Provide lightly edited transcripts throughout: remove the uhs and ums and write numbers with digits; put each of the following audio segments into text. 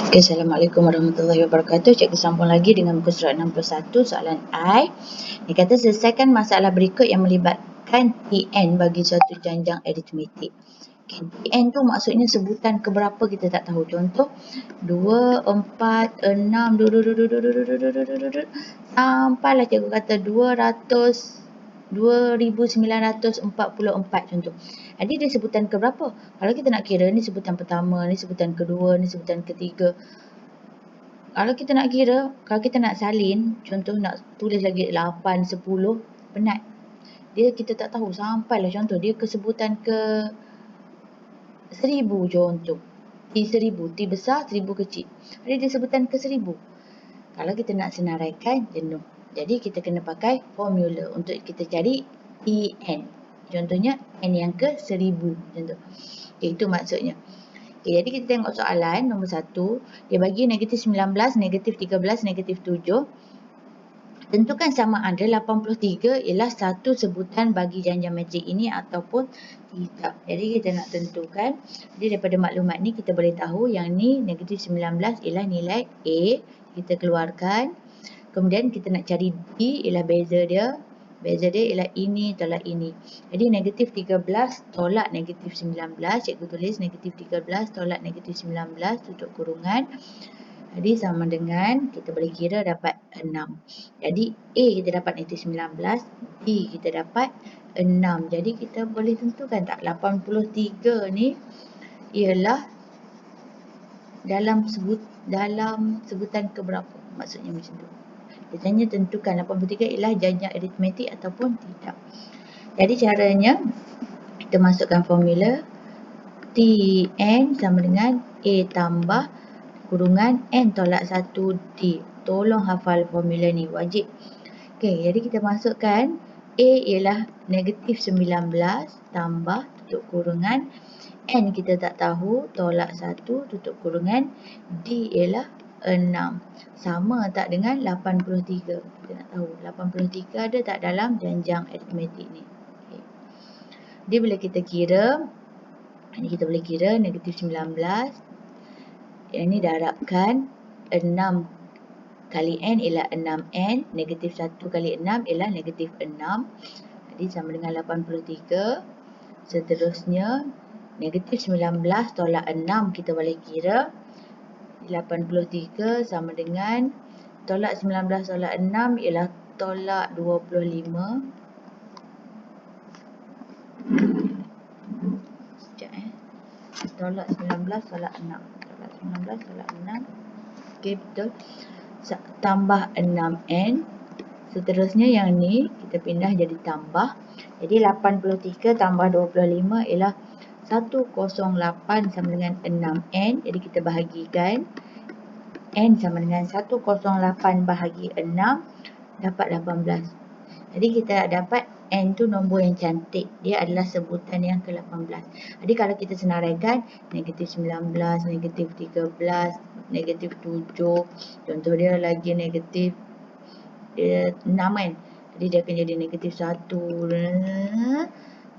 Okay, Assalamualaikum warahmatullahi wabarakatuh. Cikgu sambung lagi dengan muka surat 61 soalan I. Dia kata selesaikan masalah berikut yang melibatkan TN bagi suatu janjang aritmetik. Okay, TN tu maksudnya sebutan keberapa kita tak tahu. Contoh 2, 4, 6, sampailah cikgu kata 2944 contoh. Jadi dia sebutan keberapa? Kalau kita nak kira ni sebutan pertama, ni sebutan kedua, ni sebutan ketiga. Kalau kita nak kira, kalau kita nak salin, contoh nak tulis lagi 8, 10, penat. Dia kita tak tahu sampailah contoh dia ke sebutan ke 1000 contoh. T1000, T besar, 1000 kecil. Jadi dia sebutan ke 1000. Kalau kita nak senaraikan, jenuh. Jadi kita kena pakai formula untuk kita cari TN. Contohnya N yang ke 1000 contoh. Okay, itu maksudnya. Okay, jadi kita tengok soalan nombor 1. Dia bagi negatif 19, negatif 13, negatif 7. Tentukan sama ada 83 ialah satu sebutan bagi janjang metrik ini ataupun tidak. Jadi kita nak tentukan. Jadi daripada maklumat ni kita boleh tahu yang ni negatif 19 ialah nilai A. Kita keluarkan. Kemudian kita nak cari D ialah beza dia. Beza dia ialah ini tolak ini. Jadi negatif 13 tolak negatif 19. Cikgu tulis negatif 13 tolak negatif 19 tutup kurungan. Jadi sama dengan kita boleh kira dapat 6. Jadi A kita dapat negatif 19. D kita dapat 6. Jadi kita boleh tentukan tak 83 ni ialah dalam sebutan keberapa? Maksudnya macam tu. Dia tanya tentukan 83 ialah janjang aritmetik ataupun tidak. Jadi caranya kita masukkan formula TN sama dengan A tambah kurungan N tolak 1D. Tolong hafal formula ni, wajib. Okey, jadi kita masukkan A ialah negatif 19 tambah tutup kurungan N kita tak tahu tolak 1 tutup kurungan D ialah 6. Sama tak dengan 83? Kita nak tahu 83 ada tak dalam janjang aritmetik ni. Okay. Dia bila kita kira, ini kita boleh kira negatif 19. Yang ni darabkan 6 kali N ialah 6N. Negatif 1 kali 6 ialah negatif 6. Jadi sama dengan 83. Seterusnya negatif 19 tolak 6 kita boleh kira. 83 sama dengan tolak 19 tolak 6 ialah tolak 25. Sekejap Tolak 19 tolak 6. Tolak 19 tolak 6. Okey, betul. Tambah 6N. Seterusnya yang ni kita pindah jadi tambah. Jadi 83 tambah 25 ialah 108 sama dengan 6N. Jadi kita bahagikan. N sama dengan 108 bahagi 6 dapat 18. Jadi kita dapat N tu nombor yang cantik. Dia adalah sebutan yang ke-18. Jadi kalau kita senaraikan negatif 19, negatif 13, negatif 7. Contoh dia lagi negatif 6 kan. Jadi dia akan jadi negatif 1.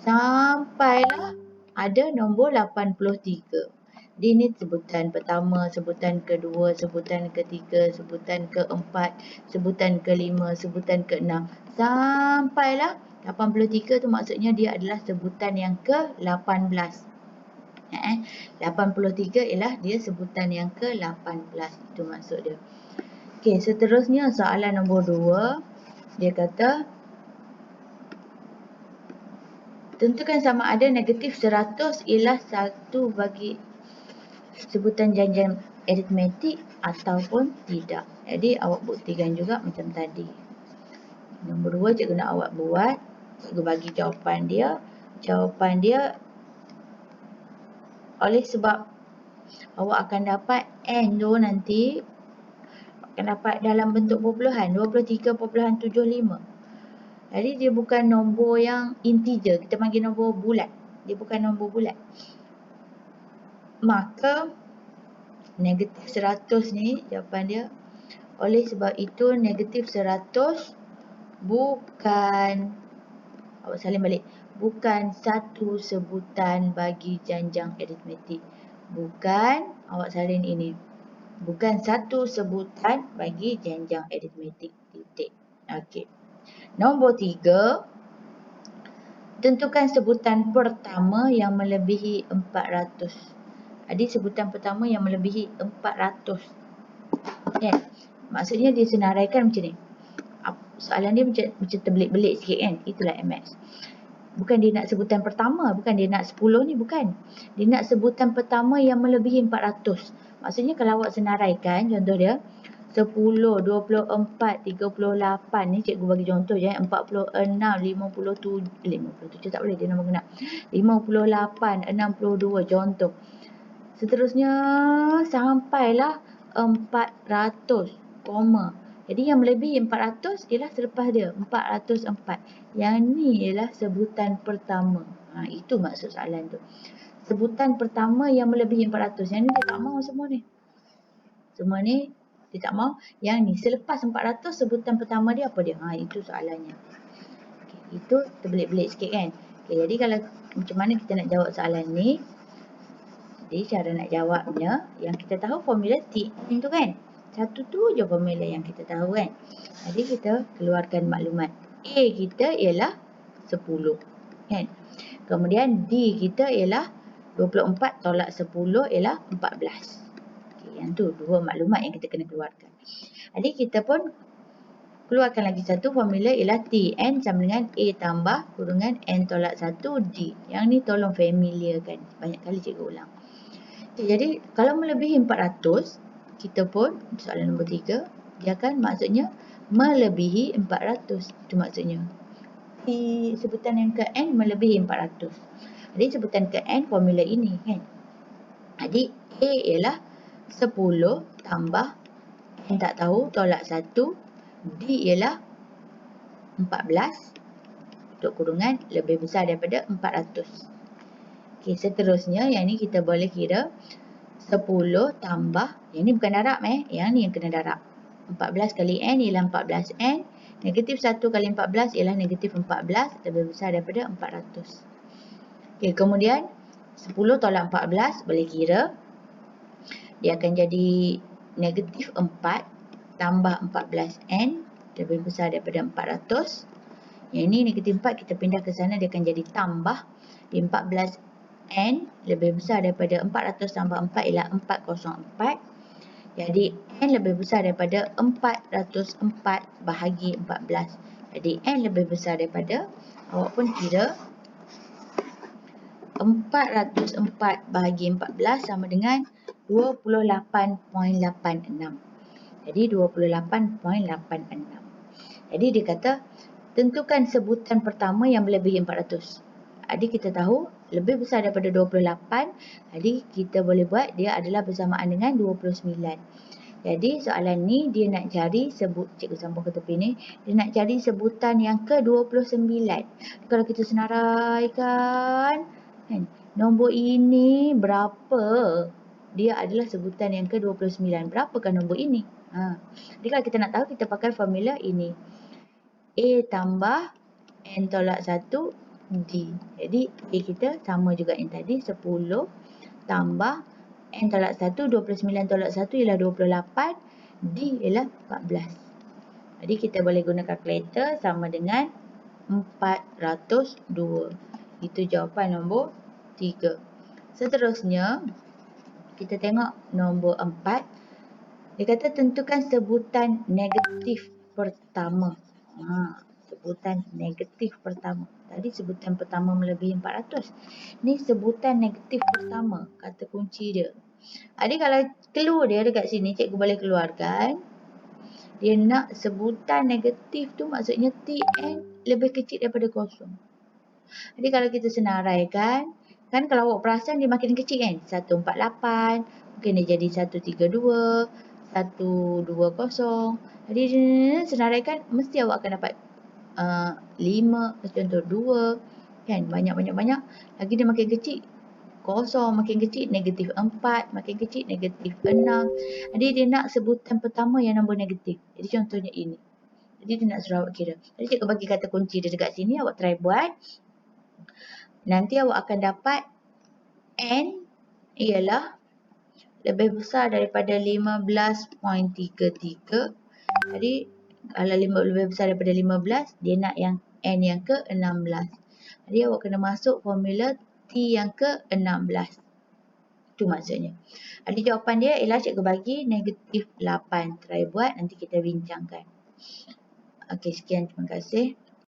Sampailah ada nombor 83. Jadi ini sebutan pertama, sebutan kedua, sebutan ketiga, sebutan keempat, sebutan kelima, sebutan keenam. Sampailah 83 tu maksudnya dia adalah sebutan yang ke-18. 83 ialah dia sebutan yang ke-18. Itu maksud dia. Okey, seterusnya soalan nombor 2. Dia kata tentukan sama ada negatif 100 ialah satu bagi sebutan janjang aritmetik ataupun tidak. Jadi awak buktikan juga macam tadi. Nombor 2 cikgu nak awak buat. Cikgu bagi jawapan dia. Jawapan dia oleh sebab awak akan dapat N tu nanti akan dapat dalam bentuk perpuluhan 23.75. Jadi dia bukan nombor yang integer. Kita panggil nombor bulat. Dia bukan nombor bulat. Maka negatif 100 ni jawapan dia. Oleh sebab itu negatif 100 bukan, awak salin balik, bukan satu sebutan bagi janjang aritmetik. Bukan, awak salin ini. Bukan satu sebutan bagi jenjang aritmetik. Titik. Okey. Nombor 3, tentukan sebutan pertama yang melebihi 400. Jadi sebutan pertama yang melebihi 400. Kan? Maksudnya dia senaraikan macam ni. Soalan dia macam terbelit-belit sikit kan. Itulah MX. Bukan dia nak sebutan pertama, bukan dia nak 10 ni, bukan. Dia nak sebutan pertama yang melebihi 400. Maksudnya kalau awak senaraikan, contoh dia 10, 24, 38 ni cikgu bagi contoh je, 46, 57 tak boleh, dia nombor genap. 58, 62 contoh. Seterusnya sampailah 400, koma. Jadi yang melebihi 400 ialah selepas dia, 404. Yang ni ialah sebutan pertama. Itu maksud soalan tu. Sebutan pertama yang melebihi 400. Yang ni dia tak mahu semua ni. Semua ni dia tak mahu. Yang ni selepas 400 sebutan pertama dia apa dia? Itu soalannya. Okay, itu terbelit-belit sikit kan. Okay, jadi kalau macam mana kita nak jawab soalan ni? Jadi cara nak jawabnya, yang kita tahu formula TN tu kan. Satu tu je formula yang kita tahu kan. Jadi kita keluarkan maklumat. A kita ialah 10 kan. Kemudian D kita ialah 24 tolak 10 ialah 14. Okay, yang tu dua maklumat yang kita kena keluarkan. Jadi kita pun keluarkan lagi satu formula ialah TN sama dengan A tambah kurungan N tolak 1 D. Yang ni tolong familiar kan. Banyak kali cikgu ulang. Okay, jadi kalau melebihi 400, kita pun soalan nombor 3, dia akan maksudnya melebihi 400. Itu maksudnya. Di sebutan yang ke N melebihi 400. Jadi sebutan ke N formula ini kan. Jadi A ialah 10 tambah N tak tahu tolak 1. D ialah 14 untuk kurungan lebih besar daripada 400. Okay, seterusnya yang ni kita boleh kira 10 tambah, yang ni bukan darab yang ni yang kena darab. 14 kali N ialah 14N. Negatif 1 kali 14 ialah negatif 14, lebih besar daripada 400. Okay, kemudian 10 tolak 14 boleh kira. Dia akan jadi negatif 4 tambah 14N, lebih besar daripada 400. Yang ini negatif 4 kita pindah ke sana, dia akan jadi tambah. Di 14N lebih besar daripada 400 tambah 4 ialah 404. Jadi N lebih besar daripada 404 bahagi 14. Jadi N lebih besar daripada, awak pun kira 404 bahagi 14 sama dengan 28.86. Jadi 28.86. Jadi dia kata tentukan sebutan pertama yang melebihi 400. Jadi kita tahu lebih besar daripada 28. Jadi kita boleh buat dia adalah bersamaan dengan 29. Jadi soalan ni dia nak cari cikgu sambung ke tepi ni, dia nak cari sebutan yang ke-29. Kalau kita senaraikan kan, nombor ini berapa? Dia adalah sebutan yang ke-29. Berapakah nombor ini? Jadi kalau kita nak tahu, kita pakai formula ini. A tambah N tolak 1 D. Jadi A kita sama juga yang tadi, 10 tambah N tolak 1, 29 tolak 1 ialah 28, D ialah 14. Jadi kita boleh guna kalkulator sama dengan 402. Itu jawapan nombor 3. Seterusnya, kita tengok nombor 4. Dia kata tentukan sebutan negatif pertama. Sebutan negatif pertama. Tadi sebutan pertama melebihi 400. Ni sebutan negatif pertama. Kata kunci dia. Jadi kalau keluar dia dekat sini, cikgu boleh keluarkan. Dia nak sebutan negatif tu maksudnya TN lebih kecil daripada kosong. Jadi kalau kita senaraikan, kan kalau awak perasan dia makin kecil kan. 148, mungkin dia jadi 132, 120. Jadi senaraikan mesti awak akan dapat 5, contoh 2 kan, banyak. Lagi dia makin kecil, kosong, makin kecil negatif 4, makin kecil negatif 6. Jadi dia nak sebutan pertama yang nombor negatif. Jadi contohnya ini. Jadi dia nak suruh awak kira. Jadi cikgu bagi kata kunci dia dekat sini, awak try buat. Nanti awak akan dapat N ialah lebih besar daripada 15.33. Jadi kalau lebih besar daripada 15, dia nak yang N yang ke-16. Jadi awak kena masuk formula T yang ke-16. Itu maksudnya. Jadi jawapan dia ialah cikgu bagi -8. Try buat, nanti kita bincangkan. Okey, sekian. Terima kasih.